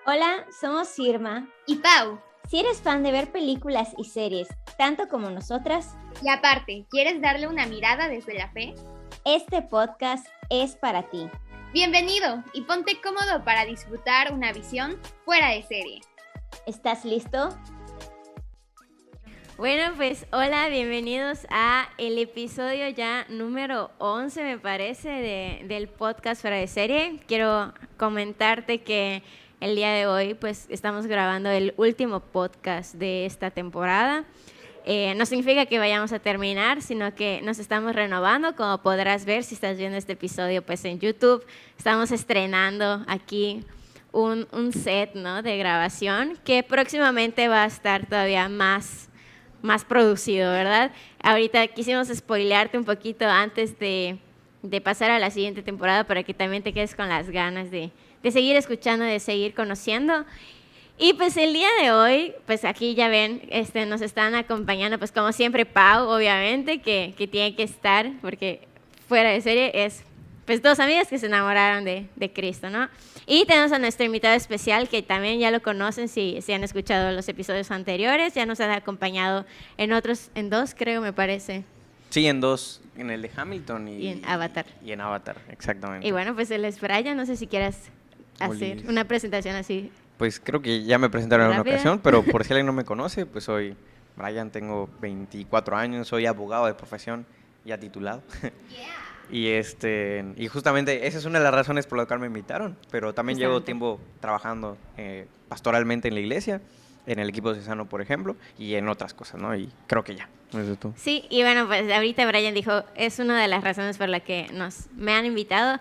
Hola, somos Irma. Y Pau. Si eres fan de ver películas y series, tanto como nosotras, Y aparte, ¿quieres darle una mirada desde la fe? este podcast es para ti. Bienvenido y ponte cómodo para disfrutar una visión fuera de serie. ¿Estás listo? Bueno, pues hola, bienvenidos a el episodio ya número 11, me parece, del podcast Fuera de Serie. Quiero comentarte que el día de hoy pues estamos grabando el último podcast de esta temporada. No significa que vayamos a terminar, sino que nos estamos renovando. Como podrás ver si estás viendo este episodio pues en YouTube, estamos estrenando aquí un set, ¿no?, de grabación que próximamente va a estar todavía más producido, ¿verdad? Ahorita quisimos spoilearte un poquito antes de pasar a la siguiente temporada para que también te quedes con las ganas de seguir escuchando, de seguir conociendo. Y pues el día de hoy, pues aquí ya ven, nos están acompañando, pues como siempre, Pau, obviamente, que tiene que estar, porque Fuera de Serie es pues dos amigas que se enamoraron de Cristo, ¿no? Y tenemos a nuestro invitado especial, que también ya lo conocen si han escuchado los episodios anteriores, ya nos han acompañado en dos, creo, me parece. Sí, en dos, en el de Hamilton y en Avatar. Y en Avatar, exactamente. Y bueno, pues él es Brian, no sé si quieras hacer una presentación así. Pues creo que ya me presentaron en una ¿Rápida? ocasión, pero por si alguien no me conoce, pues soy Brian, tengo 24 años, soy abogado de profesión, ya titulado. Y justamente esa es una de las razones por las cuales me invitaron, pero también llevo tiempo trabajando pastoralmente en la iglesia, en el equipo diocesano, por ejemplo, y en otras cosas, ¿no? Y creo que ya. ¿Eso es tú? Sí, y bueno, pues ahorita Brian dijo, es una de las razones por las que me han invitado,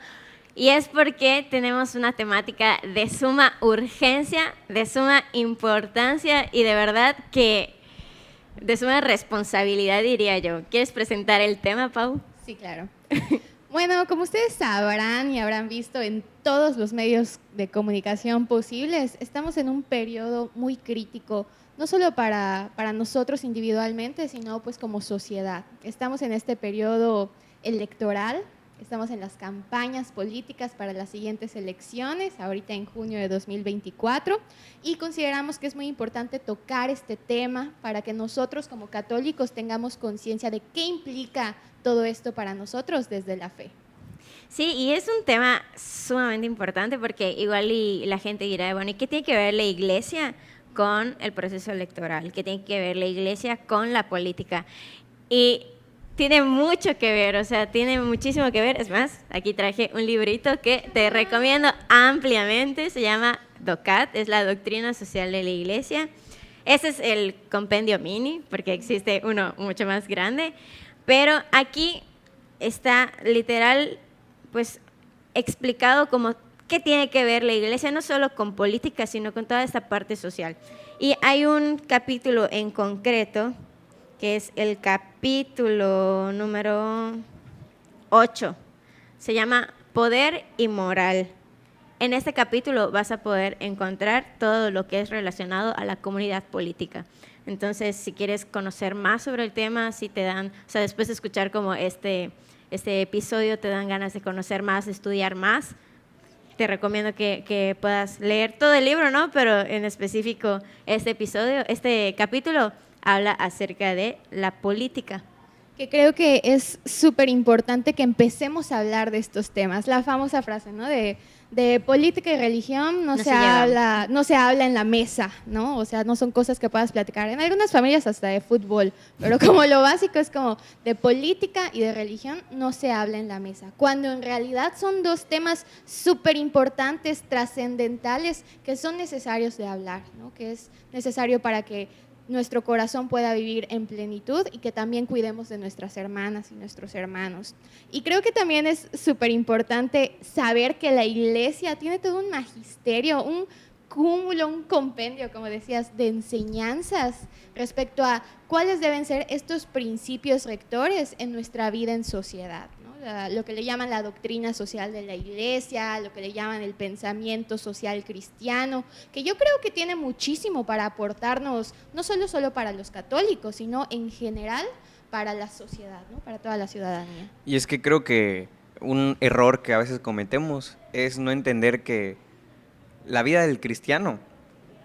y es porque tenemos una temática de suma urgencia, de suma importancia y de verdad que de suma responsabilidad, diría yo. ¿Quieres presentar el tema, Pau? Sí, claro. Bueno, como ustedes sabrán y habrán visto en todos los medios de comunicación posibles, estamos en un periodo muy crítico, no solo para nosotros individualmente, sino pues como sociedad. Estamos en este periodo electoral, estamos en las campañas políticas para las siguientes elecciones, ahorita en junio de 2024, y consideramos que es muy importante tocar este tema para que nosotros como católicos tengamos conciencia de qué implica todo esto para nosotros desde la fe. Sí, y es un tema sumamente importante porque igual y la gente dirá, bueno, ¿y qué tiene que ver la iglesia con el proceso electoral? ¿Qué tiene que ver la iglesia con la política? Y tiene mucho que ver, o sea, tiene muchísimo que ver. Es más, aquí traje un librito que te recomiendo ampliamente, se llama DOCAT, es la Doctrina Social de la Iglesia. Ese es el compendio mini, porque existe uno mucho más grande. Pero aquí está literal, pues, explicado como qué tiene que ver la iglesia, no solo con política, sino con toda esta parte social. Y hay un capítulo en concreto, que es el capítulo número 8. Se llama Poder y Moral. En este capítulo vas a poder encontrar todo lo que es relacionado a la comunidad política. Entonces, si quieres conocer más sobre el tema, si te dan, o sea, después de escuchar como este episodio, te dan ganas de conocer más, de estudiar más, te recomiendo que puedas leer todo el libro, ¿no? Pero en específico este capítulo habla acerca de la política. Que creo que es súper importante que empecemos a hablar de estos temas. La famosa frase, ¿no? De política y religión no se habla en la mesa, ¿no? O sea, no son cosas que puedas platicar. En algunas familias hasta de fútbol, pero como lo básico es como de política y de religión no se habla en la mesa. Cuando en realidad son dos temas súper importantes, trascendentales, que son necesarios de hablar, ¿no? Que es necesario para que nuestro corazón pueda vivir en plenitud y que también cuidemos de nuestras hermanas y nuestros hermanos. Y creo que también es súper importante saber que la iglesia tiene todo un magisterio, un cúmulo, un compendio, como decías, de enseñanzas respecto a cuáles deben ser estos principios rectores en nuestra vida en sociedad, ¿no? Lo que le llaman la doctrina social de la iglesia, lo que le llaman el pensamiento social cristiano, que yo creo que tiene muchísimo para aportarnos, no solo para los católicos, sino en general para la sociedad, ¿no? Para toda la ciudadanía. Y es que creo que un error que a veces cometemos es no entender que la vida del cristiano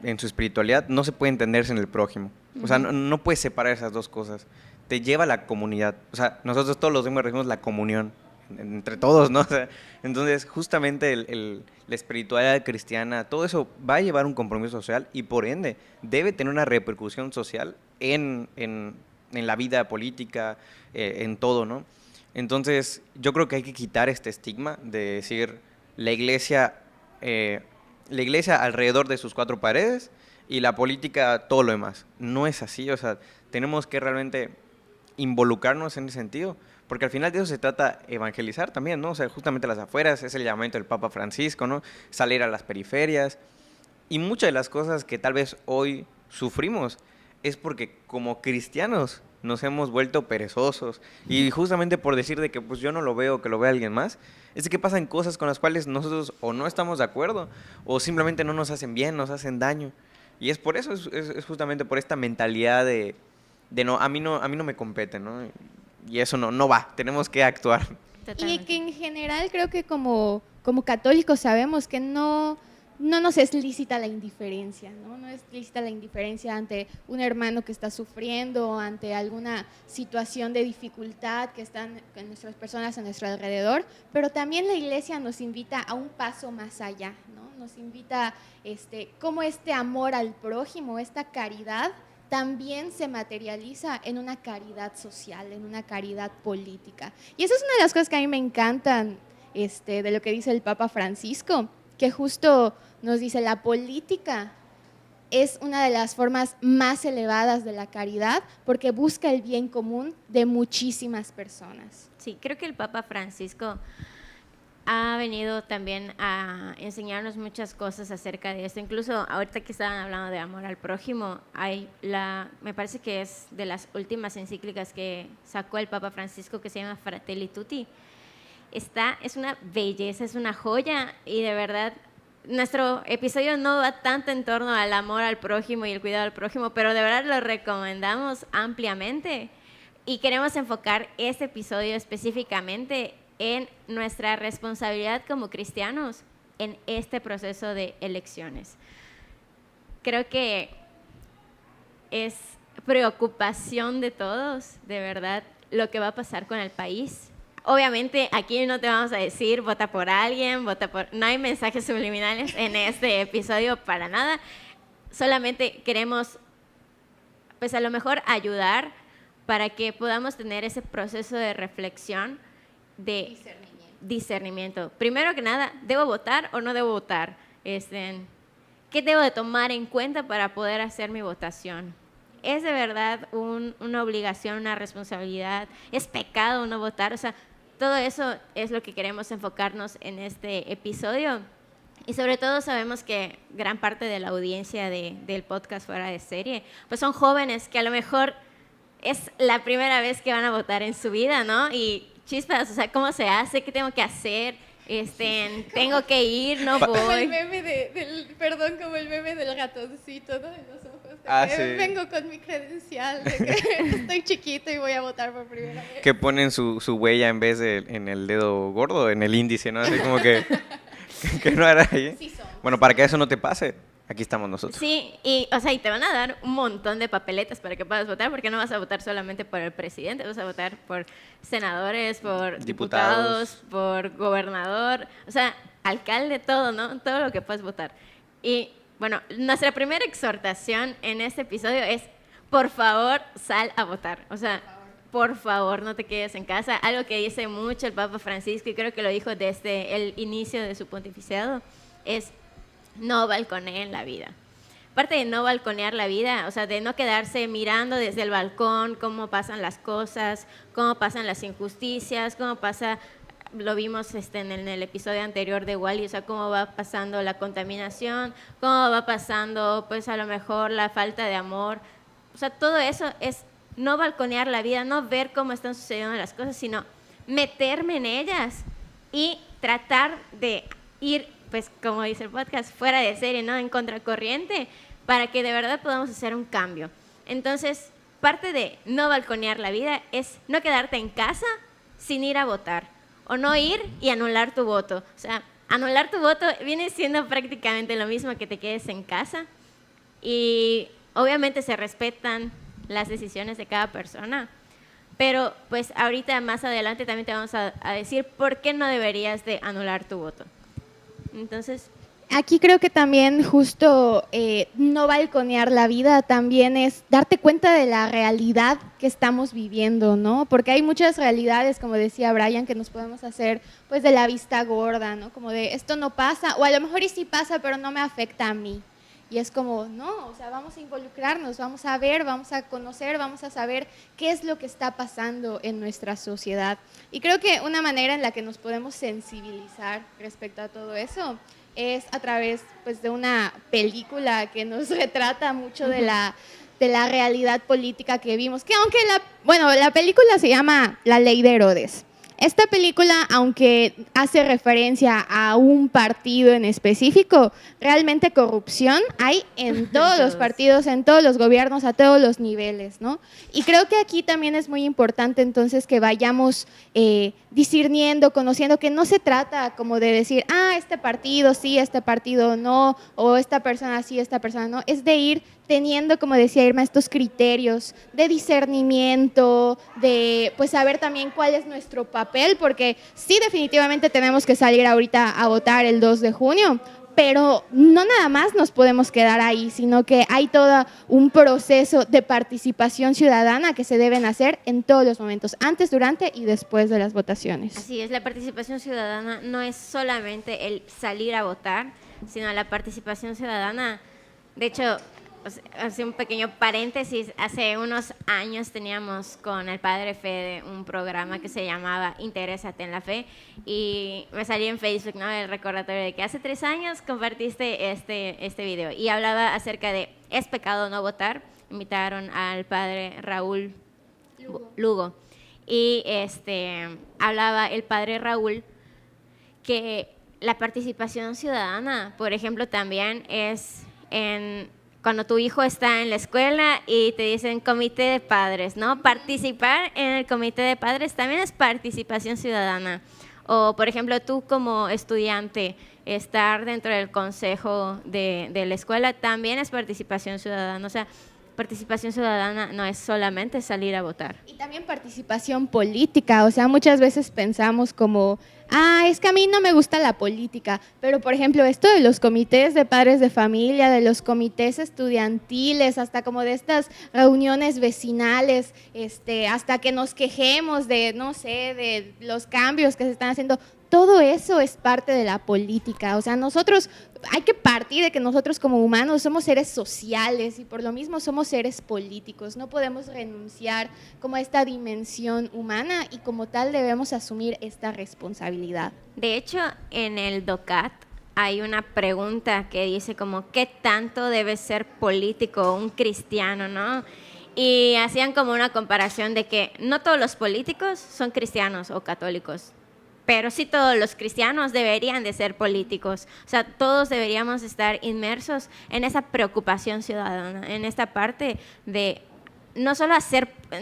en su espiritualidad no se puede entender sin el prójimo. O sea, no puedes separar esas dos cosas. Te lleva a la comunidad. O sea, nosotros todos los domingos recibimos la comunión entre todos, ¿no? O sea, entonces, justamente la espiritualidad cristiana, todo eso va a llevar un compromiso social y, por ende, debe tener una repercusión social en la vida política, en todo, ¿no? Entonces, yo creo que hay que quitar este estigma de decir la iglesia alrededor de sus cuatro paredes y la política todo lo demás. No es así, o sea, tenemos que realmente involucrarnos en ese sentido, porque al final de eso se trata evangelizar también, ¿no? O sea, justamente las afueras, es el llamamiento del Papa Francisco, ¿no? Salir a las periferias. Y muchas de las cosas que tal vez hoy sufrimos es porque como cristianos nos hemos vuelto perezosos. Y justamente por decir de que pues yo no lo veo, que lo vea alguien más, es de que pasan cosas con las cuales nosotros o no estamos de acuerdo o simplemente no nos hacen bien, nos hacen daño. Y es por eso, es justamente por esta mentalidad de no, a mí no me compete, ¿no? Y eso no va, tenemos que actuar. Totalmente. Y que en general creo que como católicos sabemos que no nos es lícita la indiferencia, ¿no? No es lícita la indiferencia ante un hermano que está sufriendo, ante alguna situación de dificultad que están con nuestras personas a nuestro alrededor, pero también la Iglesia nos invita a un paso más allá, ¿no? Nos invita cómo este amor al prójimo, esta caridad, también se materializa en una caridad social, en una caridad política. Y esa es una de las cosas que a mí me encantan de lo que dice el Papa Francisco, que justo nos dice la política es una de las formas más elevadas de la caridad porque busca el bien común de muchísimas personas. Sí, creo que el Papa Francisco ha venido también a enseñarnos muchas cosas acerca de esto. Incluso ahorita que estaban hablando de amor al prójimo, me parece que es de las últimas encíclicas que sacó el Papa Francisco, que se llama Fratelli Tutti. Es una belleza, es una joya, y de verdad nuestro episodio no va tanto en torno al amor al prójimo y el cuidado al prójimo, pero de verdad lo recomendamos ampliamente y queremos enfocar este episodio específicamente en nuestra responsabilidad como cristianos en este proceso de elecciones. Creo que es preocupación de todos, de verdad, lo que va a pasar con el país. Obviamente aquí no te vamos a decir vota por alguien, no hay mensajes subliminales en este episodio para nada. Solamente queremos, pues a lo mejor ayudar para que podamos tener ese proceso de reflexión, de discernimiento. Primero que nada, ¿debo votar o no debo votar? ¿Qué debo de tomar en cuenta para poder hacer mi votación? ¿Es de verdad una obligación, una responsabilidad? ¿Es pecado no votar? O sea, todo eso es lo que queremos enfocarnos en este episodio. Y sobre todo sabemos que gran parte de la audiencia del podcast Fuera de Serie, pues son jóvenes que a lo mejor es la primera vez que van a votar en su vida, ¿no? Y chispas, o sea, ¿cómo se hace? ¿Qué tengo que hacer? Tengo que ir, no voy. Como el meme como el meme del ratoncito, ¿no? En los ojos. Sí. Vengo con mi credencial de que estoy chiquito y voy a votar por primera vez. Que ponen su huella en vez de en el dedo gordo, en el índice, ¿no? Así como que no era ahí. Sí, bueno, para que eso no te pase, aquí estamos nosotros. Sí, y te van a dar un montón de papeletas para que puedas votar, porque no vas a votar solamente por el presidente, vas a votar por senadores, por diputados, por gobernador, alcalde, todo, ¿no? Todo lo que puedes votar. Y bueno, nuestra primera exhortación en este episodio es, por favor, sal a votar. Por favor, no te quedes en casa. Algo que dice mucho el Papa Francisco, y creo que lo dijo desde el inicio de su pontificado, es no balconeen la vida. Aparte de no balconear la vida, de no quedarse mirando desde el balcón cómo pasan las cosas, cómo pasan las injusticias, cómo pasa, lo vimos en el episodio anterior de Wall-E, cómo va pasando la contaminación, cómo va pasando, pues a lo mejor la falta de amor. Todo eso es no balconear la vida, no ver cómo están sucediendo las cosas, sino meterme en ellas y tratar de ir, pues como dice el podcast, fuera de serie, ¿no? En contracorriente, para que de verdad podamos hacer un cambio. Entonces, parte de no balconear la vida es no quedarte en casa sin ir a votar, o no ir y anular tu voto. anular tu voto viene siendo prácticamente lo mismo que te quedes en casa y obviamente se respetan las decisiones de cada persona, pero pues ahorita más adelante también te vamos a decir por qué no deberías de anular tu voto. Entonces, aquí creo que también justo no balconear la vida también es darte cuenta de la realidad que estamos viviendo, ¿no? Porque hay muchas realidades, como decía Brian, que nos podemos hacer pues de la vista gorda, ¿no? Como de esto no pasa, o a lo mejor y sí pasa, pero no me afecta a mí. Y es como, no, o sea, vamos a involucrarnos, vamos a ver, vamos a conocer, vamos a saber qué es lo que está pasando en nuestra sociedad. Y creo que una manera en la que nos podemos sensibilizar respecto a todo eso es a través pues, de una película que nos retrata mucho de la realidad política que vimos, que aunque la película se llama La Ley de Herodes. Esta película, aunque hace referencia a un partido en específico, realmente corrupción hay en todos los partidos, en todos los gobiernos, a todos los niveles, ¿no? Y creo que aquí también es muy importante entonces que vayamos discerniendo, conociendo, que no se trata como de decir, este partido sí, este partido no, o esta persona sí, esta persona no, es de ir teniendo, como decía Irma, estos criterios de discernimiento, de pues saber también cuál es nuestro papel, porque sí definitivamente tenemos que salir ahorita a votar el 2 de junio, pero no nada más nos podemos quedar ahí, sino que hay todo un proceso de participación ciudadana que se deben hacer en todos los momentos, antes, durante y después de las votaciones. Así es, la participación ciudadana no es solamente el salir a votar, sino la participación ciudadana, de hecho, hace un pequeño paréntesis, hace unos años teníamos con el padre Fede un programa que se llamaba Interésate en la Fe y me salió en Facebook, ¿no?, el recordatorio de que hace 3 años compartiste este video y hablaba acerca de ¿es pecado no votar? Invitaron al padre Raúl Lugo y hablaba el padre Raúl que la participación ciudadana, por ejemplo, también es cuando tu hijo está en la escuela y te dicen comité de padres, ¿no? Participar en el comité de padres también es participación ciudadana. O, por ejemplo, tú como estudiante, estar dentro del consejo de la escuela también es participación ciudadana. O sea, participación ciudadana no es solamente salir a votar. Y también participación política, o sea, muchas veces pensamos como, es que a mí no me gusta la política, pero por ejemplo esto de los comités de padres de familia, de los comités estudiantiles, hasta como de estas reuniones vecinales, hasta que nos quejemos de, no sé, de los cambios que se están haciendo, todo eso es parte de la política. O sea, nosotros hay que partir de que nosotros como humanos somos seres sociales y por lo mismo somos seres políticos. No podemos renunciar como a esta dimensión humana y como tal debemos asumir esta responsabilidad. De hecho, en el DOCAT hay una pregunta que dice como ¿qué tanto debe ser político un cristiano, no? Y hacían como una comparación de que no todos los políticos son cristianos o católicos, pero sí todos los cristianos deberían de ser políticos. O sea, todos deberíamos estar inmersos en esa preocupación ciudadana, en esta parte de no solo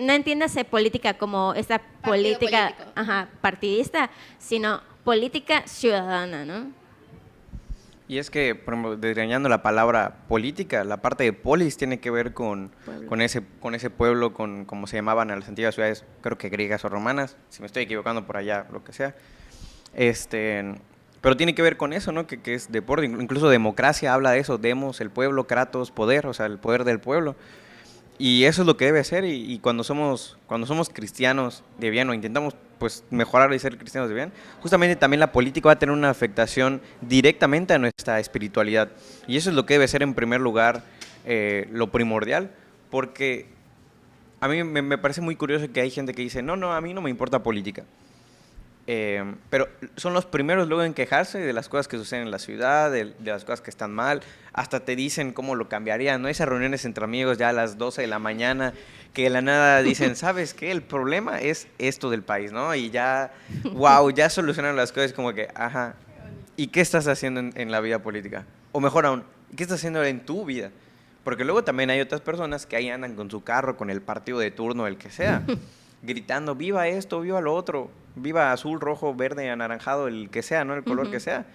no entiéndase política como esta política partidista, sino política ciudadana, ¿no? Y es que, por ejemplo, desgreñando la palabra política, la parte de polis tiene que ver con ese pueblo, con como se llamaban a las antiguas ciudades, creo que griegas o romanas, si me estoy equivocando por allá, lo que sea. Pero tiene que ver con eso, ¿no? Que es deporte, incluso democracia habla de eso, demos, el pueblo, kratos, poder, o sea, el poder del pueblo. Y eso es lo que debe ser, y cuando somos cristianos de bien, o intentamos pues mejorar y ser cristianos de bien, justamente también la política va a tener una afectación directamente a nuestra espiritualidad. Y eso es lo que debe ser en primer lugar lo primordial, porque a mí me parece muy curioso que hay gente que dice, no, a mí no me importa política. Pero son los primeros luego en quejarse de las cosas que suceden en la ciudad, de las cosas que están mal, hasta te dicen cómo lo cambiarían, ¿no? Esas reuniones entre amigos ya a las 12 de la mañana, que de la nada dicen, ¿sabes qué? El problema es esto del país, ¿no? Y ya, wow, ya solucionaron las cosas como que, ajá, ¿y qué estás haciendo en la vida política? O mejor aún, ¿qué estás haciendo en tu vida? Porque luego también hay otras personas que ahí andan con su carro, con el partido de turno, el que sea, gritando, viva esto, viva lo otro, viva azul, rojo, verde, anaranjado, el que sea, ¿no? El color que sea.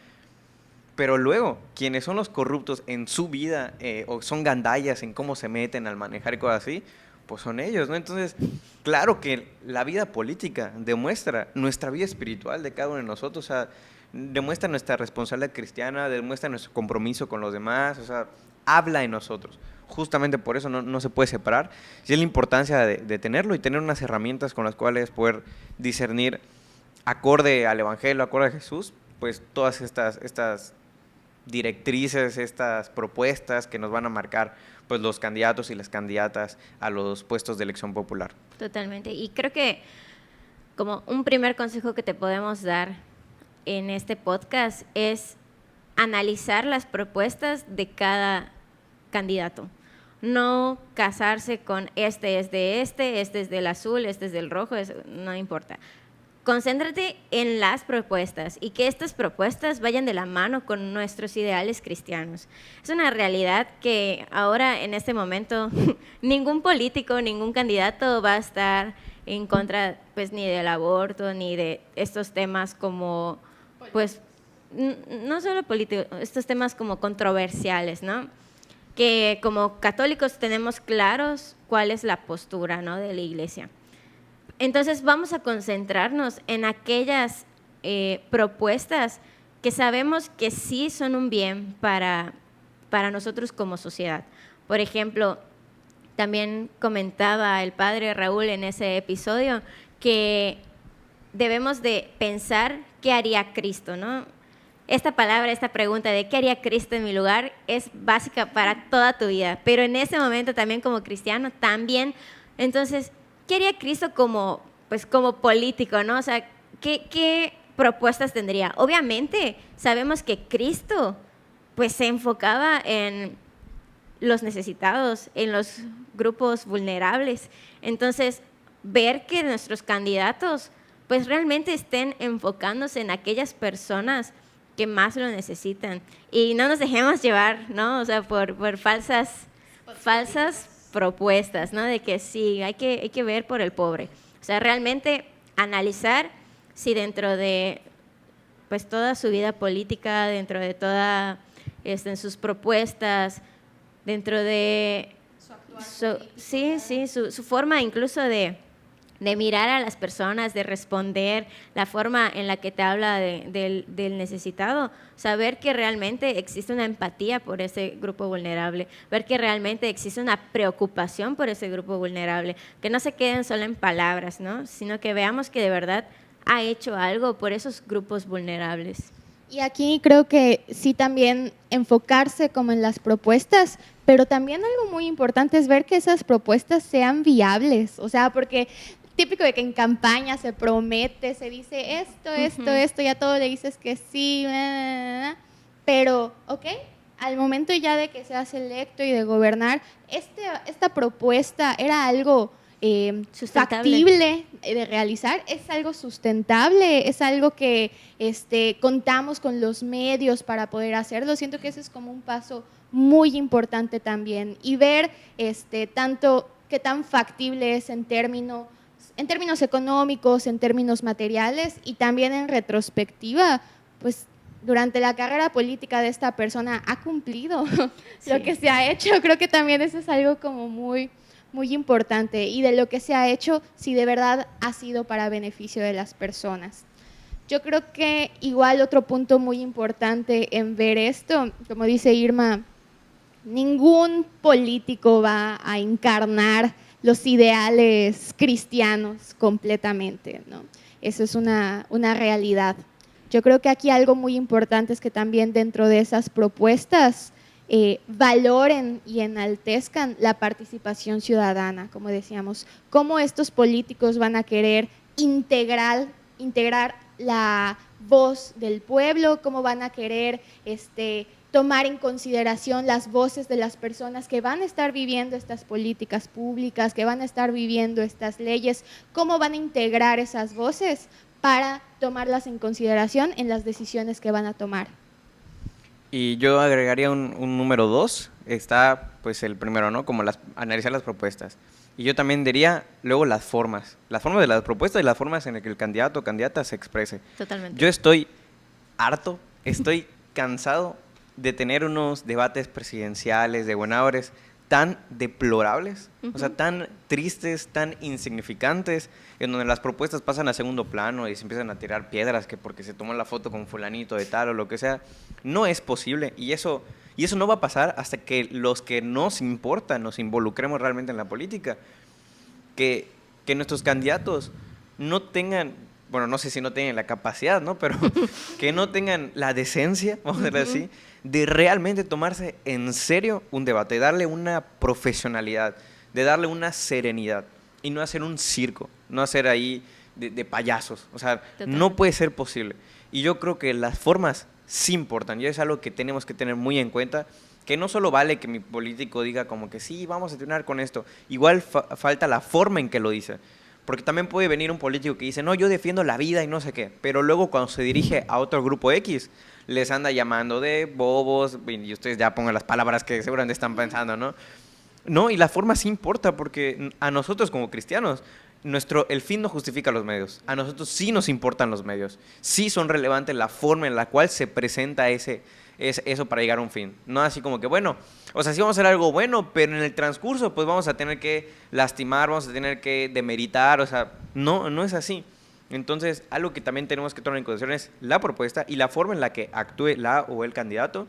Pero luego, quienes son los corruptos en su vida o son gandallas en cómo se meten al manejar y cosas así, pues son ellos, ¿no? Entonces, claro que la vida política demuestra nuestra vida espiritual de cada uno de nosotros, o sea, demuestra nuestra responsabilidad cristiana, demuestra nuestro compromiso con los demás, o sea, habla en nosotros. Justamente por eso no se puede separar. Y es la importancia de tenerlo y tener unas herramientas con las cuales poder discernir acorde al Evangelio, acorde a Jesús, pues todas estas directrices, estas propuestas que nos van a marcar pues los candidatos y las candidatas a los puestos de elección popular. Totalmente. Y creo que como un primer consejo que te podemos dar en este podcast es analizar las propuestas de cada candidato. No casarse con este es del azul, este es del rojo, no importa. Concéntrate en las propuestas y que estas propuestas vayan de la mano con nuestros ideales cristianos. Es una realidad que ahora, en este momento, ningún político, ningún candidato va a estar en contra, pues, ni del aborto, ni de estos temas como, pues, no solo políticos, estos temas como controversiales, ¿no? Que como católicos tenemos claros cuál es la postura, ¿no?, de la Iglesia. Entonces vamos a concentrarnos en aquellas propuestas que sabemos que sí son un bien para nosotros como sociedad. Por ejemplo, también comentaba el padre Raúl en ese episodio que debemos de pensar qué haría Cristo, ¿no? Esta palabra, esta pregunta de qué haría Cristo en mi lugar es básica para toda tu vida, pero en ese momento también como cristiano, también, entonces, ¿qué haría Cristo como político, ¿no? O sea, ¿qué propuestas tendría? Obviamente, sabemos que Cristo, pues, se enfocaba en los necesitados, en los grupos vulnerables. Entonces, ver que nuestros candidatos, pues, realmente estén enfocándose en aquellas personas que más lo necesitan. Y no nos dejemos llevar, ¿no? O sea, por falsas propuestas, ¿no? De que sí, hay que ver por el pobre. O sea, realmente analizar si dentro de, pues, toda su vida política, dentro de toda, en sus propuestas, dentro de su forma incluso de mirar a las personas, de responder, la forma en la que te habla del necesitado, saber que realmente existe una empatía por ese grupo vulnerable, ver que realmente existe una preocupación por ese grupo vulnerable, que no se queden solo en palabras, ¿no?, sino que veamos que de verdad ha hecho algo por esos grupos vulnerables. Y aquí creo que sí también enfocarse como en las propuestas, pero también algo muy importante es ver que esas propuestas sean viables, o sea, porque típico de que en campaña se promete, se dice esto, ya todo le dices que sí, pero, ¿ok? Al momento ya de que seas electo y de gobernar, esta propuesta era algo factible de realizar, es algo sustentable, es algo que contamos con los medios para poder hacerlo. Siento que ese es como un paso muy importante también, y ver tanto qué tan factible es en términos económicos, en términos materiales, y también en retrospectiva, pues durante la carrera política de esta persona ha cumplido lo que se ha hecho. Creo que también eso es algo como muy, muy importante, y de lo que se ha hecho, si de verdad ha sido para beneficio de las personas. Yo creo que igual otro punto muy importante en ver esto, como dice Irma, ningún político va a encarnar los ideales cristianos completamente, ¿no? Eso es una realidad. Yo creo que aquí algo muy importante es que también dentro de esas propuestas valoren y enaltezcan la participación ciudadana, como decíamos, cómo estos políticos van a querer integrar la voz del pueblo, cómo van a querer tomar en consideración las voces de las personas que van a estar viviendo estas políticas públicas, que van a estar viviendo estas leyes, cómo van a integrar esas voces para tomarlas en consideración en las decisiones que van a tomar. Y yo agregaría un número 2, está pues el primero, ¿no? Como analizar las propuestas. Y yo también diría luego las formas de las propuestas y las formas en las que el candidato o candidata se exprese. Totalmente. Yo estoy harto, estoy cansado de tener unos debates presidenciales de gobernadores tan deplorables, o sea, tan tristes, tan insignificantes, en donde las propuestas pasan a segundo plano y se empiezan a tirar piedras que porque se tomó la foto con fulanito de tal o lo que sea. No es posible y eso no va a pasar hasta que los que nos importan nos involucremos realmente en la política. Que nuestros candidatos no tengan, bueno, no sé si no tienen la capacidad, ¿no? Pero que no tengan la decencia, vamos a decirlo así, de realmente tomarse en serio un debate, de darle una profesionalidad, de darle una serenidad y no hacer un circo, no hacer ahí de payasos. O sea, no puede ser posible. Y yo creo que las formas sí importan y es algo que tenemos que tener muy en cuenta, que no solo vale que mi político diga como que sí, vamos a terminar con esto, igual falta la forma en que lo dice. Porque también puede venir un político que dice, no, yo defiendo la vida y no sé qué, pero luego cuando se dirige a otro grupo X, les anda llamando de bobos, y ustedes ya pongan las palabras que seguramente están pensando, ¿no? No, y la forma sí importa, porque a nosotros como cristianos, el fin no justifica los medios. A nosotros sí nos importan los medios. Sí son relevantes la forma en la cual se presenta eso para llegar a un fin. No así como que, bueno, o sea, sí vamos a hacer algo bueno, pero en el transcurso pues vamos a tener que lastimar, vamos a tener que demeritar, o sea, no es así. Entonces, algo que también tenemos que tomar en consideración es la propuesta y la forma en la que actúe la o el candidato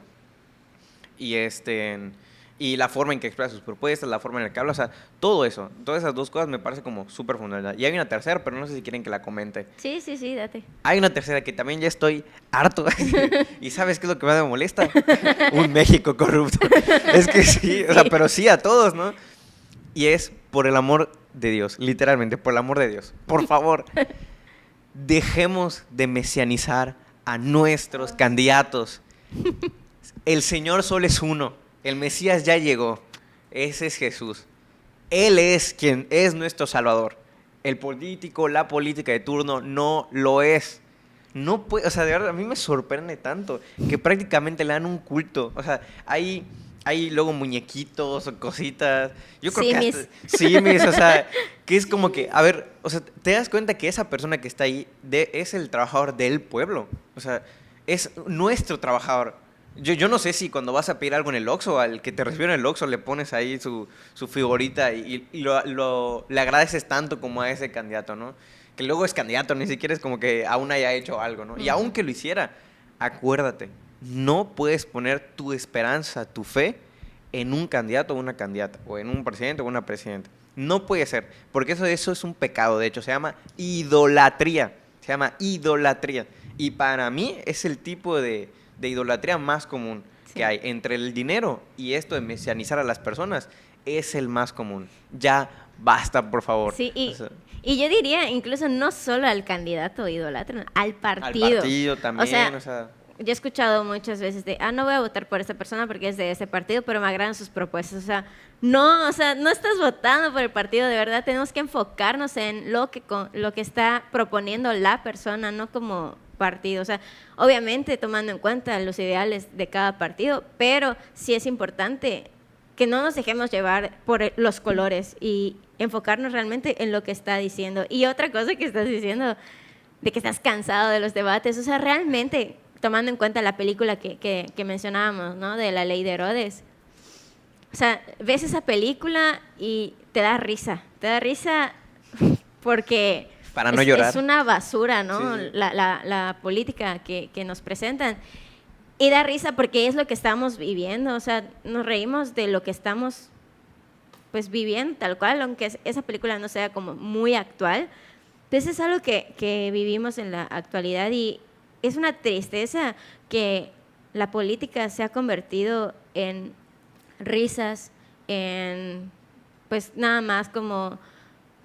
y la forma en que expresa sus propuestas, la forma en la que habla, o sea, todo eso, todas esas dos cosas me parece como súper fundamental. Y hay una tercera, pero no sé si quieren que la comente. Sí, date. Hay una tercera que también ya estoy harto. ¿Y sabes qué es lo que más me molesta? Un México corrupto. Es que sí, o sea, pero sí a todos, ¿no? Y es por el amor de Dios, literalmente, por el amor de Dios. Por favor, dejemos de mesianizar a nuestros candidatos. El Señor solo es uno. El Mesías ya llegó. Ese es Jesús. Él es quien es nuestro Salvador. El político, la política de turno no lo es. No puede, o sea, de verdad, a mí me sorprende tanto que prácticamente le dan un culto. O sea, hay luego muñequitos o cositas. Yo creo que hasta, simis, o sea, que es como que, a ver, o sea, te das cuenta que esa persona que está ahí es el trabajador del pueblo. O sea, es nuestro trabajador. Yo no sé si cuando vas a pedir algo en el Oxxo, al que te recibe en el Oxxo le pones ahí su figurita y le agradeces tanto como a ese candidato, ¿no? Que luego es candidato, ni siquiera es como que aún haya hecho algo, ¿no? Y aunque lo hiciera, acuérdate, no puedes poner tu esperanza, tu fe en un candidato o una candidata, o en un presidente o una presidenta. No puede ser, porque eso es un pecado, de hecho, se llama idolatría. Y para mí es el tipo de idolatría más común que hay entre el dinero y esto de mesianizar a las personas es el más común. Ya basta, por favor. Sí, y yo diría incluso no solo al candidato idolatran, al partido. Al partido también, o sea, yo he escuchado muchas veces no voy a votar por esta persona porque es de ese partido, pero me agradan sus propuestas. No estás votando por el partido, de verdad tenemos que enfocarnos en lo que está proponiendo la persona, no como partido. O sea, obviamente tomando en cuenta los ideales de cada partido, pero sí es importante que no nos dejemos llevar por los colores y enfocarnos realmente en lo que está diciendo. Y otra cosa que estás diciendo, de que estás cansado de los debates, o sea, realmente tomando en cuenta la película que mencionábamos, ¿no? De La Ley de Herodes. O sea, ves esa película y te da risa porque para no llorar. Es una basura, ¿no? Sí. La política que nos presentan. Y da risa porque es lo que estamos viviendo, o sea, nos reímos de lo que estamos pues viviendo tal cual, aunque esa película no sea como muy actual. Entonces es algo que vivimos en la actualidad y es una tristeza que la política se ha convertido en risas, en pues nada más como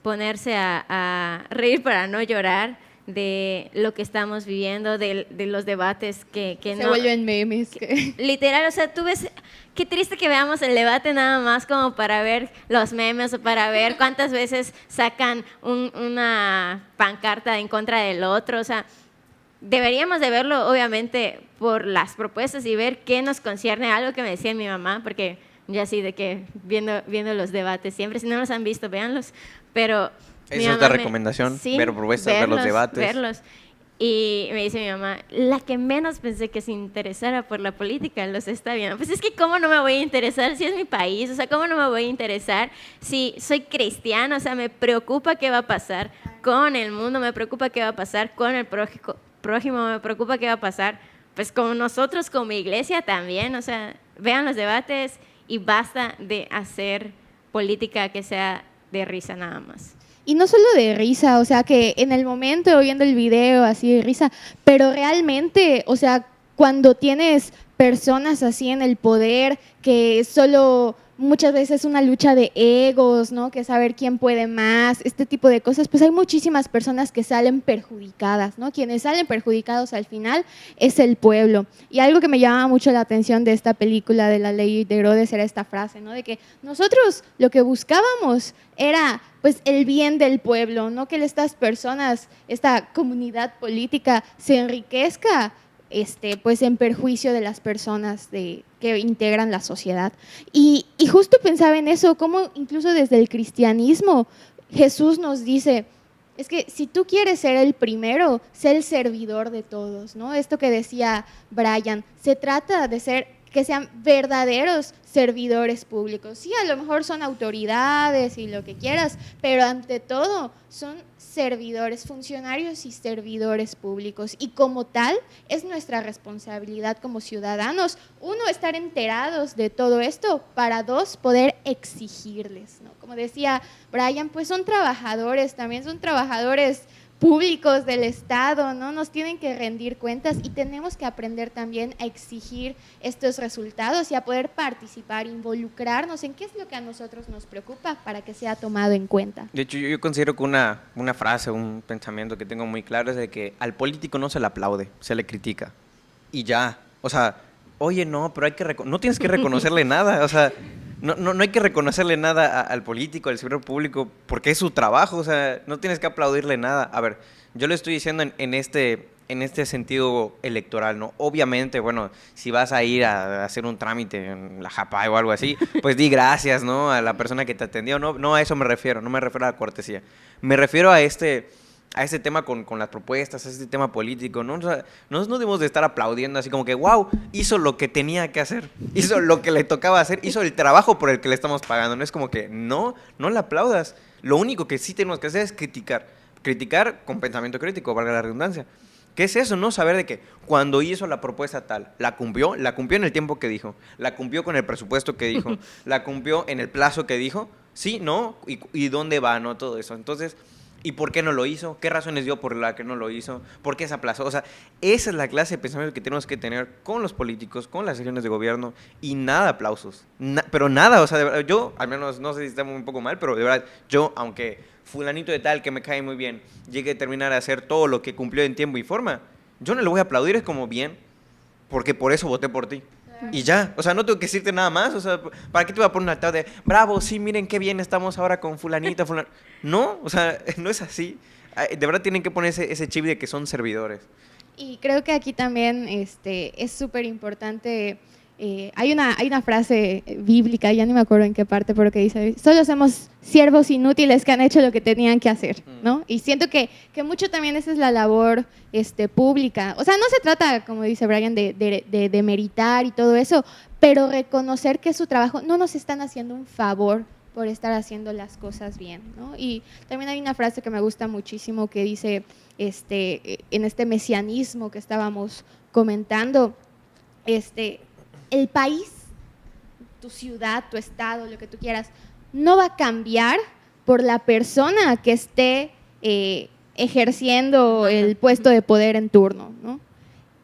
ponerse a reír para no llorar de lo que estamos viviendo, de los debates que se vuelven memes. Literal, o sea, tú ves, qué triste que veamos el debate nada más como para ver los memes o para ver cuántas veces sacan una pancarta en contra del otro, o sea, deberíamos de verlo obviamente por las propuestas y ver qué nos concierne, algo que me decía mi mamá, porque ya así de que viendo los debates siempre, si no los han visto, véanlos, pero... Esa es otra recomendación, sí, ver propuestas, ver los debates. Verlos. Y me dice mi mamá, la que menos pensé que se interesara por la política los está viendo. Pues es que ¿cómo no me voy a interesar si es mi país? O sea, ¿cómo no me voy a interesar si soy cristiana? O sea, me preocupa qué va a pasar con el mundo, me preocupa qué va a pasar con el prójimo, me preocupa qué va a pasar pues con nosotros como iglesia también. O sea, vean los debates y basta de hacer política que sea de risa nada más. Y no solo de risa, o sea, que en el momento viendo el video así de risa, pero realmente, o sea, cuando tienes personas así en el poder, que solo muchas veces es una lucha de egos, ¿no? Que saber quién puede más, este tipo de cosas, pues hay muchísimas personas que salen perjudicadas, ¿no? Quienes salen perjudicados al final es el pueblo. Y algo que me llama mucho la atención de esta película de La Ley de Herodes era esta frase, ¿no? De que nosotros lo que buscábamos era pues el bien del pueblo, no que estas personas, esta comunidad política se enriquezca pues en perjuicio de las personas que integran la sociedad. Y justo pensaba en eso, como incluso desde el cristianismo Jesús nos dice, es que si tú quieres ser el primero, sé el servidor de todos, ¿no? Esto que decía Brian, se trata de ser que sean verdaderos servidores públicos. Sí, a lo mejor son autoridades y lo que quieras, pero ante todo son servidores, funcionarios y servidores públicos. Y como tal, es nuestra responsabilidad como ciudadanos, uno, estar enterados de todo esto, para dos, poder exigirles, ¿no? Como decía Brian, pues son trabajadores, también son trabajadores públicos del Estado, ¿no? Nos tienen que rendir cuentas y tenemos que aprender también a exigir estos resultados y a poder participar, involucrarnos en qué es lo que a nosotros nos preocupa para que sea tomado en cuenta. De hecho, yo considero que una frase, un pensamiento que tengo muy claro es de que al político no se le aplaude, se le critica. Y ya, o sea, oye, no, pero hay que no tienes que reconocerle nada, o sea, no hay que reconocerle nada al político, al servidor público, porque es su trabajo, o sea, no tienes que aplaudirle nada. A ver, yo lo estoy diciendo en este sentido electoral, ¿no? Obviamente, bueno, si vas a ir a hacer un trámite en la JAPAI o algo así, pues di gracias, ¿no? A la persona que te atendió. No a eso me refiero, no me refiero a la cortesía. Me refiero a este tema con las propuestas, a este tema político, ¿no? O sea, no debemos de estar aplaudiendo así como que, wow, hizo lo que tenía que hacer, hizo lo que le tocaba hacer, hizo el trabajo por el que le estamos pagando. No es como que, no le aplaudas. Lo único que sí tenemos que hacer es criticar con pensamiento crítico, valga la redundancia. ¿Qué es eso? No saber de que cuando hizo la propuesta tal, la cumplió en el tiempo que dijo, la cumplió con el presupuesto que dijo, la cumplió en el plazo que dijo, sí, no, y dónde va, ¿no? Todo eso. Entonces, ¿y por qué no lo hizo? ¿Qué razones dio por la que no lo hizo? ¿Por qué se aplazó? O sea, esa es la clase de pensamiento que tenemos que tener con los políticos, con las acciones de gobierno, y nada de aplausos. Pero nada, o sea, de verdad, yo, al menos, no sé si está un poco mal, pero de verdad, yo, aunque fulanito de tal que me cae muy bien, llegue a terminar a hacer todo lo que cumplió en tiempo y forma, yo no le voy a aplaudir, es como bien, porque por eso voté por ti. Y ya, o sea, no tengo que decirte nada más, o sea, ¿para qué te voy a poner un altavoz de bravo, sí, miren qué bien estamos ahora con fulanita, No, o sea, no es así. De verdad tienen que poner ese chip de que son servidores. Y creo que aquí también es súper importante. Hay una frase bíblica, ya ni me acuerdo en qué parte, pero que dice, solo somos siervos inútiles que han hecho lo que tenían que hacer, ¿no? Y siento que mucho también esa es la labor pública. O sea, no se trata, como dice Brian, de demeritar y todo eso, pero reconocer que su trabajo no nos están haciendo un favor por estar haciendo las cosas bien, ¿no? Y también hay una frase que me gusta muchísimo que dice, en este mesianismo que estábamos comentando, el país, tu ciudad, tu estado, lo que tú quieras, no va a cambiar por la persona que esté ejerciendo el puesto de poder en turno, ¿no?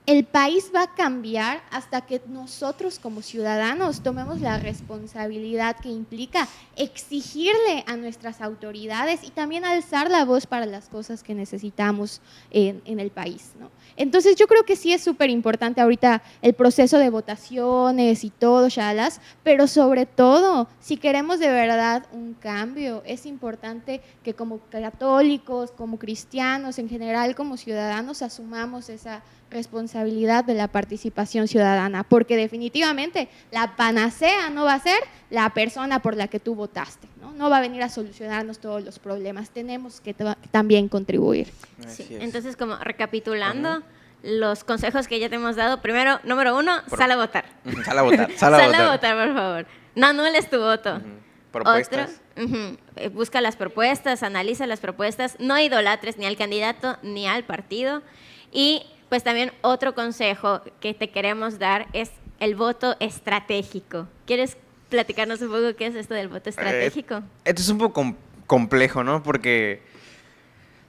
El país va a cambiar hasta que nosotros como ciudadanos tomemos la responsabilidad que implica exigirle a nuestras autoridades y también alzar la voz para las cosas que necesitamos en el país, ¿no? Entonces yo creo que sí es súper importante ahorita el proceso de votaciones y todo, shalas, pero sobre todo, si queremos de verdad un cambio, es importante que como católicos, como cristianos, en general como ciudadanos, asumamos esa responsabilidad de la participación ciudadana, porque definitivamente la panacea no va a ser la persona por la que tú votaste, no va a venir a solucionarnos todos los problemas, tenemos que también contribuir. Sí. Entonces, como recapitulando los consejos que ya te hemos dado, primero, número 1, sal a votar. Sal a votar. Sal a votar, por favor. No anules tu voto. Propuestas. Busca las propuestas, analiza las propuestas, no idolatres ni al candidato ni al partido. Y pues también otro consejo que te queremos dar es el voto estratégico. ¿Quieres platicarnos un poco qué es esto del voto estratégico? Esto es un poco complejo, ¿no? Porque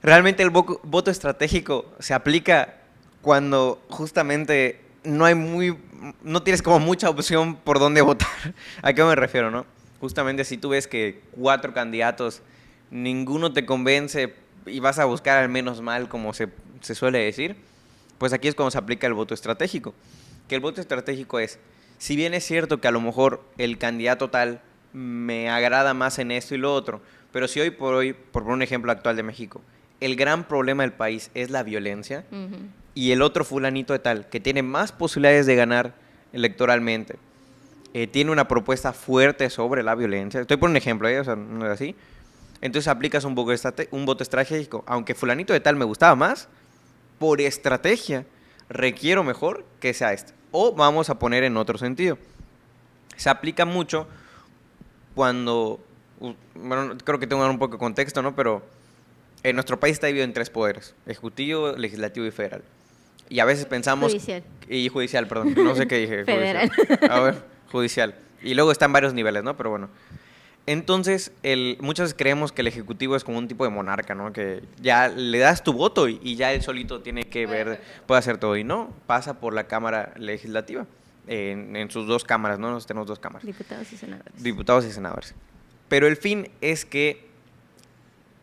realmente el voto estratégico se aplica cuando justamente no tienes como mucha opción por dónde votar. ¿A qué me refiero, no? Justamente si tú ves que 4 candidatos, ninguno te convence y vas a buscar al menos mal, como se suele decir, pues aquí es cuando se aplica el voto estratégico. Que el voto estratégico es, si bien es cierto que a lo mejor el candidato tal me agrada más en esto y lo otro, pero si hoy, por poner un ejemplo actual de México, el gran problema del país es la violencia, y el otro fulanito de tal, que tiene más posibilidades de ganar electoralmente, tiene una propuesta fuerte sobre la violencia. Estoy por un ejemplo, o sea, no es así. Entonces aplicas un voto estratégico. Aunque fulanito de tal me gustaba más, por estrategia requiero mejor que sea este. O vamos a poner en otro sentido. Se aplica mucho cuando, bueno, creo que tengo que dar un poco de contexto, ¿no? Pero nuestro país está dividido en 3 poderes: ejecutivo, legislativo y federal. Y a veces pensamos... Judicial, perdón. No sé qué dije. Federal. A ver. Judicial. Y luego está en varios niveles, ¿no? Pero bueno. Entonces, muchas veces creemos que el ejecutivo es como un tipo de monarca, ¿no? Que ya le das tu voto y ya él solito tiene que ver, puede hacer todo. Y no, pasa por la Cámara Legislativa, en sus 2 cámaras, ¿no? Nosotros tenemos 2 cámaras. Diputados y senadores. Pero el fin es que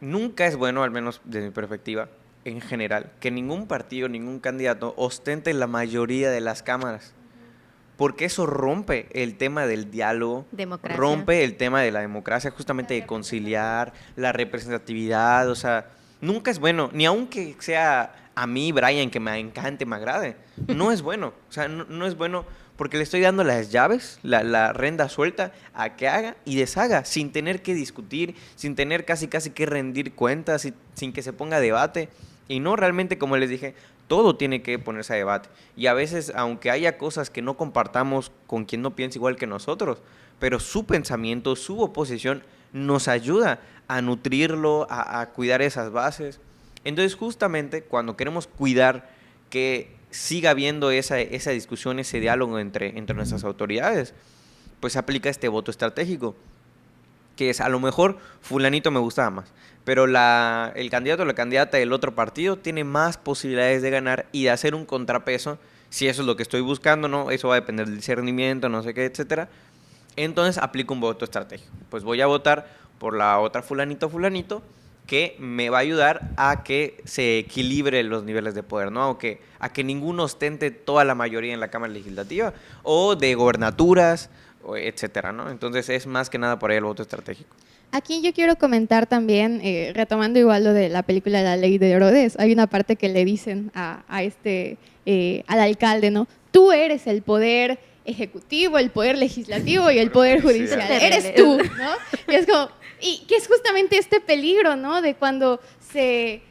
nunca es bueno, al menos desde mi perspectiva, en general, que ningún partido, ningún candidato ostente la mayoría de las cámaras. Porque eso rompe el tema del diálogo, democracia. Rompe el tema de la democracia, justamente de conciliar, la representatividad, o sea, nunca es bueno, ni aunque sea a mí, Brian, que me encante, me agrade, no es bueno, o sea, no es bueno porque le estoy dando las llaves, la rienda suelta a que haga y deshaga, sin tener que discutir, sin tener casi que rendir cuentas, sin que se ponga debate, y no realmente, como les dije, todo tiene que ponerse a debate. Y a veces, aunque haya cosas que no compartamos con quien no piensa igual que nosotros, pero su pensamiento, su oposición, nos ayuda a nutrirlo, a cuidar esas bases. Entonces, justamente, cuando queremos cuidar que siga habiendo esa discusión, ese diálogo entre nuestras autoridades, pues aplica este voto estratégico, que es, a lo mejor fulanito me gustaba más, pero el candidato o la candidata del otro partido tiene más posibilidades de ganar y de hacer un contrapeso, si eso es lo que estoy buscando, ¿no? Eso va a depender del discernimiento, no sé qué, etcétera. Entonces aplico un voto estratégico. Pues voy a votar por la otra fulanito, que me va a ayudar a que se equilibre los niveles de poder, ¿no? A que ninguno ostente toda la mayoría en la Cámara Legislativa o de gobernaturas, etcétera, ¿no? Entonces es más que nada por ahí el voto estratégico. Aquí yo quiero comentar también, retomando igual lo de la película de La Ley de Herodes, hay una parte que le dicen al alcalde, ¿no? Tú eres el poder ejecutivo, el poder legislativo y el poder judicial. Sí, eres tú, ¿no? Y es como, y que es justamente este peligro, ¿no? De cuando se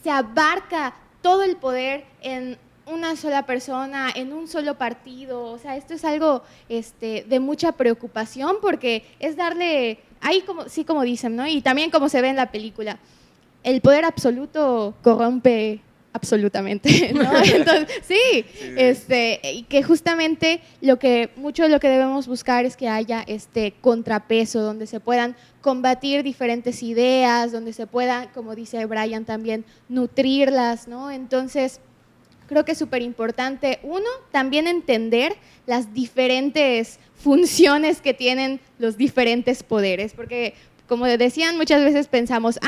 abarca todo el poder en una sola persona, en un solo partido. O sea, esto es algo de mucha preocupación porque es darle, ahí como dicen, ¿no? Y también como se ve en la película, el poder absoluto corrompe absolutamente, ¿no? Entonces, sí, y que justamente mucho de lo que debemos buscar es que haya este contrapeso donde se puedan combatir diferentes ideas, donde se puedan, como dice Brian también, nutrirlas, ¿no? Entonces, creo que es súper importante, también entender las diferentes funciones que tienen los diferentes poderes, porque como decían, muchas veces pensamos,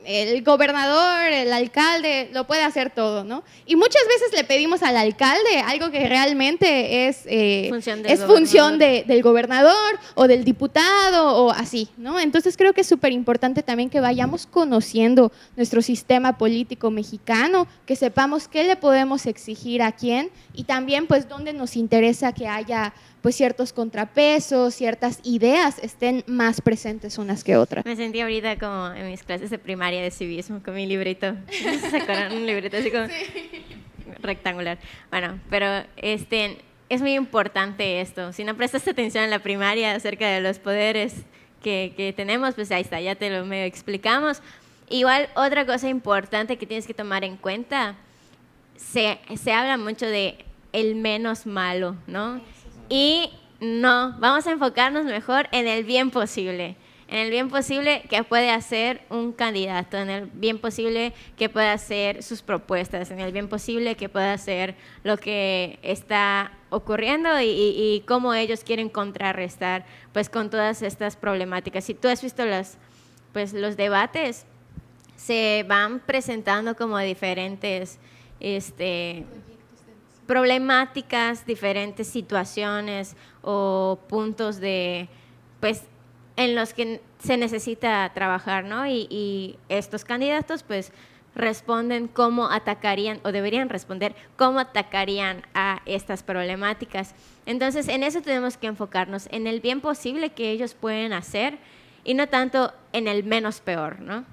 el gobernador, el alcalde, lo puede hacer todo, ¿no? Y muchas veces le pedimos al alcalde algo que realmente es función del gobernador o del diputado o así, ¿no? Entonces creo que es súper importante también que vayamos conociendo nuestro sistema político mexicano, que sepamos qué le podemos exigir a quién y también pues dónde nos interesa que haya pues ciertos contrapesos, ciertas ideas estén más presentes unas que otras. Me sentí ahorita como en mis clases de primaria de civismo con mi librito. Sacaron un librito así como rectangular. Bueno, pero es muy importante esto. Si no prestaste atención en la primaria acerca de los poderes que tenemos, pues ahí está, ya te lo medio explicamos. Igual, otra cosa importante que tienes que tomar en cuenta, se habla mucho de el menos malo, ¿no? Y no, vamos a enfocarnos mejor en el bien posible. En el bien posible que puede hacer un candidato, en el bien posible que pueda hacer sus propuestas, en el bien posible que pueda hacer lo que está ocurriendo y cómo ellos quieren contrarrestar pues con todas estas problemáticas. Si tú has visto los debates, se van presentando como diferentes problemáticas, diferentes situaciones o puntos pues en los que se necesita trabajar, ¿no? Y estos candidatos pues responden cómo atacarían o deberían responder cómo atacarían a estas problemáticas. Entonces en eso tenemos que enfocarnos, en el bien posible que ellos pueden hacer y no tanto en el menos peor, ¿no?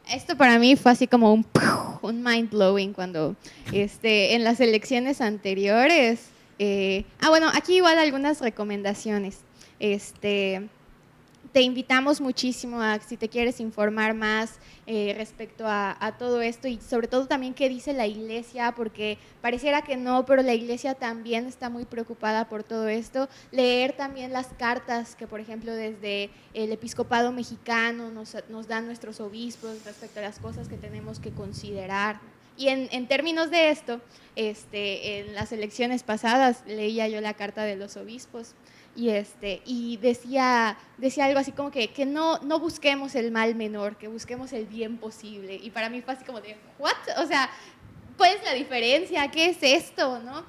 Esto para mí fue así como un mind blowing cuando en las elecciones anteriores. Bueno, aquí igual algunas recomendaciones. Te invitamos muchísimo a, si te quieres informar más respecto a todo esto y sobre todo también qué dice la Iglesia, porque pareciera que no, pero la Iglesia también está muy preocupada por todo esto. Leer también las cartas que, por ejemplo, desde el episcopado mexicano nos dan nuestros obispos respecto a las cosas que tenemos que considerar. Y en términos de esto, en las elecciones pasadas leía yo la carta de los obispos y decía algo así como que no busquemos el mal menor, que busquemos el bien posible. Y para mí fue así como de, ¿what? O sea, ¿cuál es la diferencia? ¿Qué es esto? ¿No?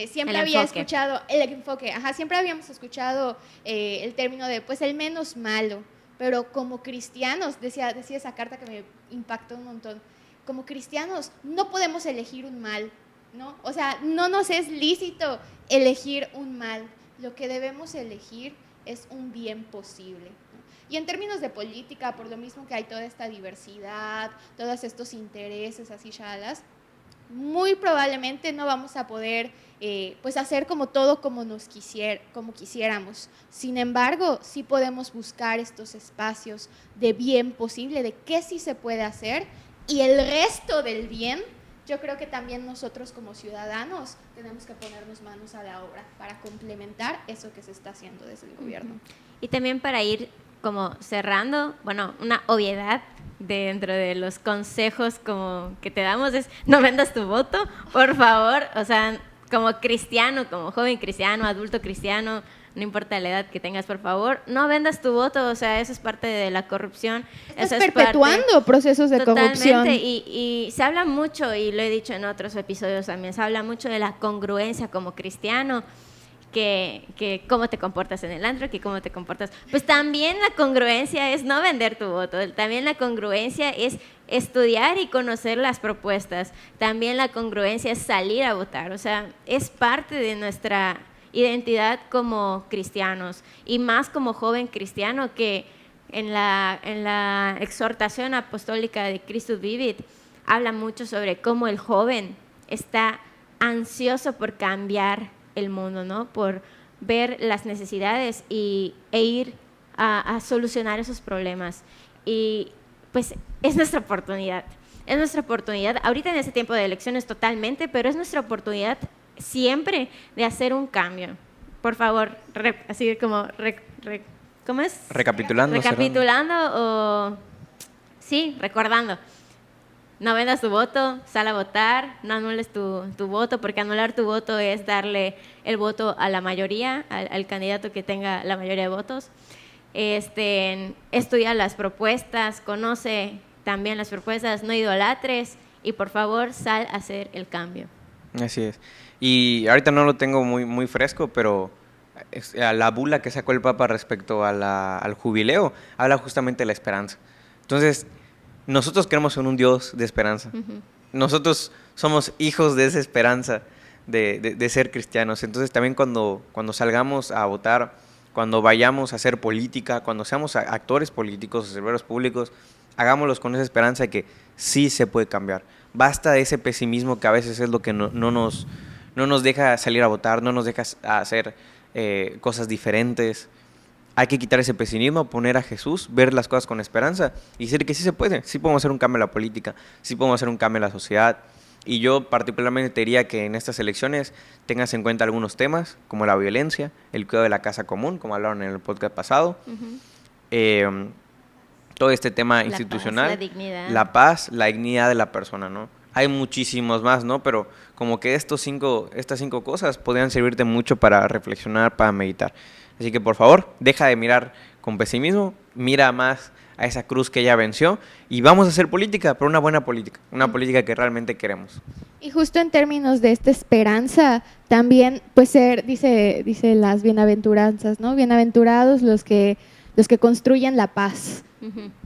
Siempre había escuchado el enfoque, siempre habíamos escuchado el término de, pues, el menos malo. Pero como cristianos, decía esa carta que me impactó un montón, como cristianos no podemos elegir un mal, ¿no? O sea, no nos es lícito elegir un mal. Lo que debemos elegir es un bien posible, ¿no? Y en términos de política, por lo mismo que hay toda esta diversidad, todos estos intereses así chalas, muy probablemente no vamos a poder pues hacer como todo como quisiéramos. Sin embargo, sí podemos buscar estos espacios de bien posible, de qué sí se puede hacer, y el resto del bien, yo creo que también nosotros como ciudadanos tenemos que ponernos manos a la obra para complementar eso que se está haciendo desde el gobierno. Y también para ir como cerrando, bueno, una obviedad dentro de los consejos como que te damos es no vendas tu voto, por favor, o sea, como cristiano, como joven cristiano, adulto cristiano, no importa la edad que tengas, por favor, no vendas tu voto, o sea, eso es parte de la corrupción. Estás perpetuando procesos de corrupción. Y se habla mucho, y lo he dicho en otros episodios también, se habla mucho de la congruencia como cristiano, que cómo te comportas en el antro, que cómo te comportas. Pues también la congruencia es no vender tu voto, también la congruencia es estudiar y conocer las propuestas, también la congruencia es salir a votar, o sea, es parte de nuestra identidad como cristianos y más como joven cristiano, que en la exhortación apostólica de Christus Vivit habla mucho sobre cómo el joven está ansioso por cambiar el mundo, ¿no? Por ver las necesidades e ir a solucionar esos problemas. Y pues es nuestra oportunidad. Es nuestra oportunidad, ahorita en este tiempo de elecciones totalmente, pero es nuestra oportunidad siempre de hacer un cambio. Por favor, así como, ¿cómo es? Recapitulando. Recordando. No vendas tu voto, sal a votar, no anules tu voto, porque anular tu voto es darle el voto a la mayoría, al candidato que tenga la mayoría de votos. Estudia las propuestas, conoce también las propuestas, no idolatres y por favor sal a hacer el cambio. Así es. Y ahorita no lo tengo muy fresco, pero la bula que sacó el Papa respecto al jubileo habla justamente de la esperanza. Entonces, nosotros creemos en un Dios de esperanza. Nosotros somos hijos de esa esperanza de ser cristianos. Entonces, también cuando salgamos a votar, cuando vayamos a hacer política, cuando seamos actores políticos o servidores públicos, hagámoslos con esa esperanza de que sí se puede cambiar. Basta de ese pesimismo que a veces es lo que no nos deja salir a votar, no nos deja hacer cosas diferentes. Hay que quitar ese pesimismo, poner a Jesús, ver las cosas con esperanza y decir que sí se puede, sí podemos hacer un cambio en la política, sí podemos hacer un cambio en la sociedad. Y yo particularmente te diría que en estas elecciones tengas en cuenta algunos temas, como la violencia, el cuidado de la casa común, como hablaron en el podcast pasado, todo este tema institucional, la paz, la dignidad de la persona, ¿no? Hay muchísimos más, ¿no? Pero como que estas cinco cosas podrían servirte mucho para reflexionar, para meditar. Así que por favor, deja de mirar con pesimismo, mira más a esa cruz que ella venció y vamos a hacer política, pero una buena política, una política que realmente queremos. Y justo en términos de esta esperanza, también pues dice las bienaventuranzas, ¿no? Bienaventurados los que construyen la paz,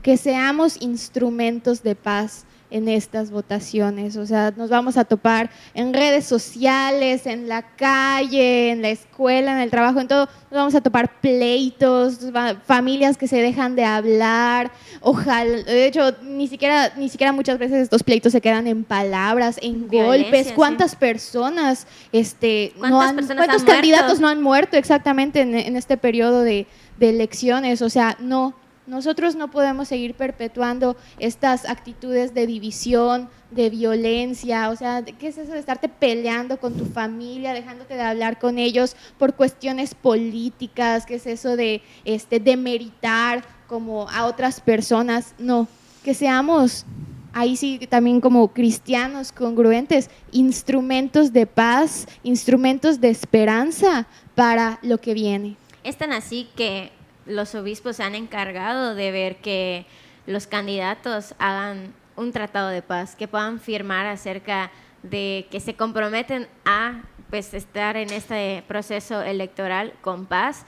que seamos instrumentos de paz en estas votaciones. O sea, nos vamos a topar en redes sociales, en la calle, en la escuela, en el trabajo, en todo. Nos vamos a topar pleitos, familias que se dejan de hablar. Ojalá, de hecho, ni siquiera muchas veces estos pleitos se quedan en palabras, en golpes. ¿Cuántas personas, cuántos candidatos no han muerto exactamente en este periodo de elecciones? O sea, no. Nosotros no podemos seguir perpetuando estas actitudes de división, de violencia. O sea, ¿qué es eso de estarte peleando con tu familia, dejándote de hablar con ellos por cuestiones políticas? ¿Qué es eso de demeritar como a otras personas? No, que seamos, ahí sí también como cristianos congruentes, instrumentos de paz, instrumentos de esperanza para lo que viene. Es tan así que los obispos se han encargado de ver que los candidatos hagan un tratado de paz, que puedan firmar acerca de que se comprometen a pues, estar en este proceso electoral con paz.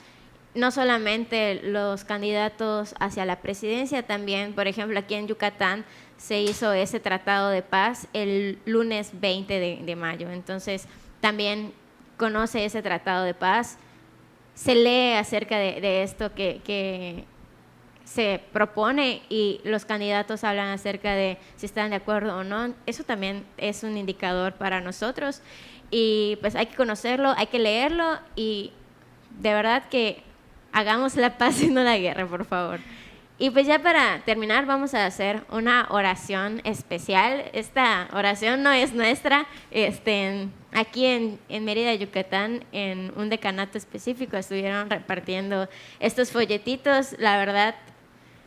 No solamente los candidatos hacia la presidencia, también, por ejemplo, aquí en Yucatán se hizo ese tratado de paz el lunes 20 de mayo. Entonces, también conoce ese tratado de paz. Se lee acerca de esto que se propone y los candidatos hablan acerca de si están de acuerdo o no. Eso también es un indicador para nosotros y pues hay que conocerlo, hay que leerlo y de verdad que hagamos la paz y no la guerra, por favor. Y pues ya para terminar vamos a hacer una oración especial. Esta oración no es nuestra, aquí en Mérida, Yucatán, en un decanato específico estuvieron repartiendo estos folletitos, la verdad.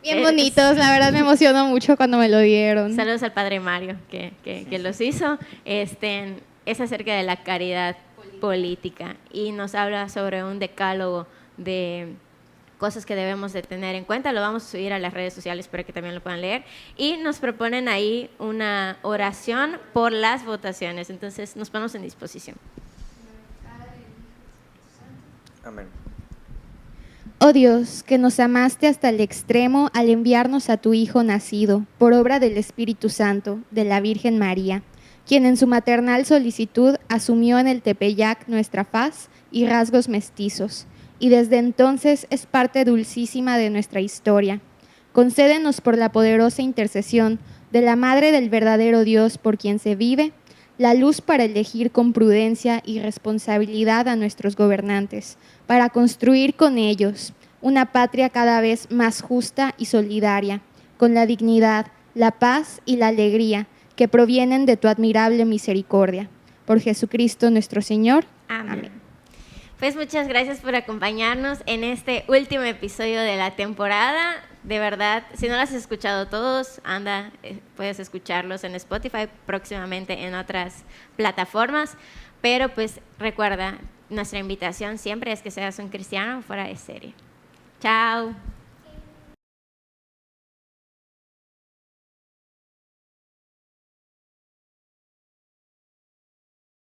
Bien bonitos, la verdad me emocionó mucho cuando me lo dieron. Saludos al padre Mario que los hizo. Es acerca de la caridad política y nos habla sobre un decálogo de cosas que debemos de tener en cuenta. Lo vamos a subir a las redes sociales para que también lo puedan leer. Y nos proponen ahí una oración por las votaciones. Entonces, nos ponemos en disposición. Amén. Oh Dios, que nos amaste hasta el extremo al enviarnos a tu Hijo nacido, por obra del Espíritu Santo, de la Virgen María, quien en su maternal solicitud asumió en el Tepeyac nuestra faz y rasgos mestizos, y desde entonces es parte dulcísima de nuestra historia. Concédenos por la poderosa intercesión de la Madre del verdadero Dios por quien se vive, la luz para elegir con prudencia y responsabilidad a nuestros gobernantes, para construir con ellos una patria cada vez más justa y solidaria, con la dignidad, la paz y la alegría que provienen de tu admirable misericordia. Por Jesucristo nuestro Señor. Amén. Pues muchas gracias por acompañarnos en este último episodio de la temporada. De verdad, si no lo has escuchado todos, puedes escucharlos en Spotify, próximamente en otras plataformas. Pero pues recuerda, nuestra invitación siempre es que seas un cristiano fuera de serie. Chao.